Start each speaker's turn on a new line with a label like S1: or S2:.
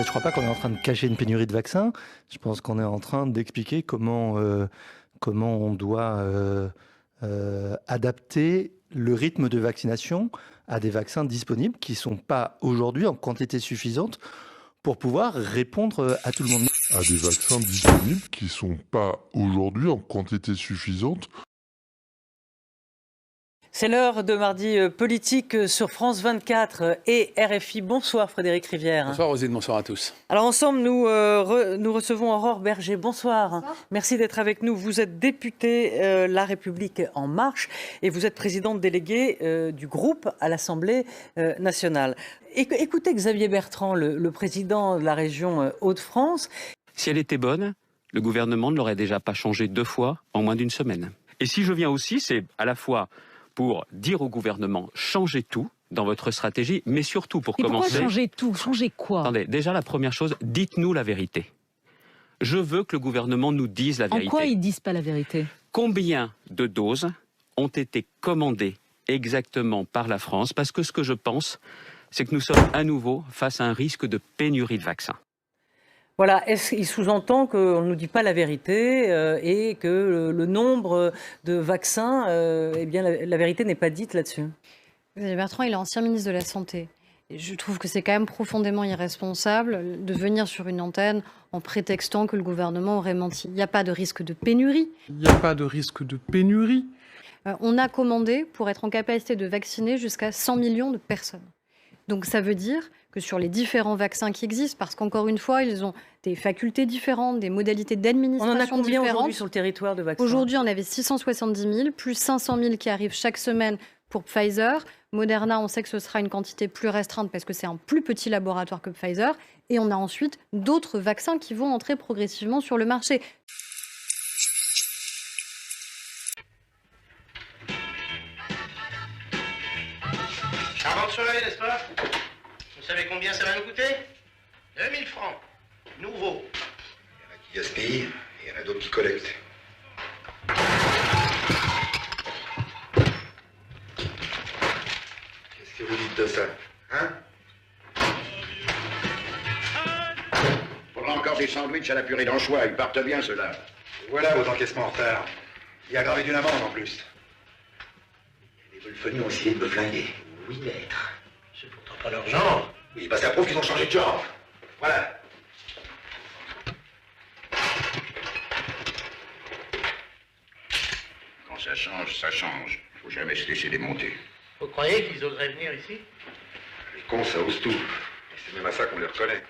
S1: je crois pas qu'on est en train de cacher une pénurie de vaccins. Je pense qu'on est en train d'expliquer comment on doit adapter le rythme de vaccination à des vaccins disponibles qui sont pas aujourd'hui en quantité suffisante pour pouvoir répondre à tout le monde.
S2: À des vaccins disponibles qui sont pas aujourd'hui en quantité suffisante.
S3: C'est l'heure de Mardi politique sur France 24 et RFI. Bonsoir Frédéric Rivière.
S4: Bonsoir Rosine, bonsoir à tous.
S3: Alors ensemble, nous recevons Aurore Berger. Bonsoir. Bonsoir. Merci d'être avec nous. Vous êtes députée La République En Marche et vous êtes présidente déléguée du groupe à l'Assemblée nationale. Écoutez Xavier Bertrand, le président de la région Hauts-de-France.
S5: Si elle était bonne, le gouvernement ne l'aurait déjà pas changée 2 fois en moins d'1 semaine. Et si je viens aussi, c'est à la fois pour dire au gouvernement, changez tout dans votre stratégie, mais surtout pour commencer...
S6: Pourquoi changer tout? Changer quoi?
S5: Attendez, déjà la première chose, dites-nous la vérité. Je veux que le gouvernement nous dise la vérité.
S6: En quoi ils ne disent pas la vérité?
S5: Combien de doses ont été commandées exactement par la France? Parce que ce que je pense, c'est que nous sommes à nouveau face à un risque de pénurie de vaccins.
S3: Voilà, est-ce qu'il sous-entend qu'on ne nous dit pas la vérité et que le nombre de vaccins, eh bien, la vérité n'est pas dite là-dessus?
S7: Xavier Bertrand, il est ancien ministre de la Santé. Et je trouve que c'est quand même profondément irresponsable de venir sur une antenne en prétextant que le gouvernement aurait menti. Il n'y a pas de risque de pénurie.
S8: Il n'y a pas de risque de pénurie.
S7: On a commandé pour être en capacité de vacciner jusqu'à 100 millions de personnes. Donc ça veut dire que sur les différents vaccins qui existent, parce qu'encore une fois, ils ont des facultés différentes, des modalités d'administration différentes.
S3: On en a combien aujourd'hui sur le territoire de vaccins?
S7: Aujourd'hui, on avait 670 000, plus 500 000 qui arrivent chaque semaine pour Pfizer. Moderna, on sait que ce sera une quantité plus restreinte parce que c'est un plus petit laboratoire que Pfizer. Et on a ensuite d'autres vaccins qui vont entrer progressivement sur le marché.
S9: Charmante soirée, n'est-ce pas? Vous savez combien ça va nous coûter? 2000 francs. Nouveau.
S10: Il y en a qui gaspillent, et il y en a d'autres qui collectent. Qu'est-ce que vous dites de ça? Hein?
S9: Faudra encore des sandwichs à la purée d'anchois, ils partent bien ceux-là.
S10: Et voilà vos encaissements en retard. Il y a gravé d'une amende en plus. Les Wolfoni ont essayé de me flinguer. Oui, maître.
S9: C'est pourtant pas leur genre.
S10: Oui, bah ça prouve qu'ils ont changé de genre. Voilà.
S9: Quand ça change, ça change. Faut jamais se laisser démonter.
S11: Vous croyez qu'ils oseraient venir ici?
S10: Les cons, ça ose tout. Et c'est même à ça qu'on les reconnaît.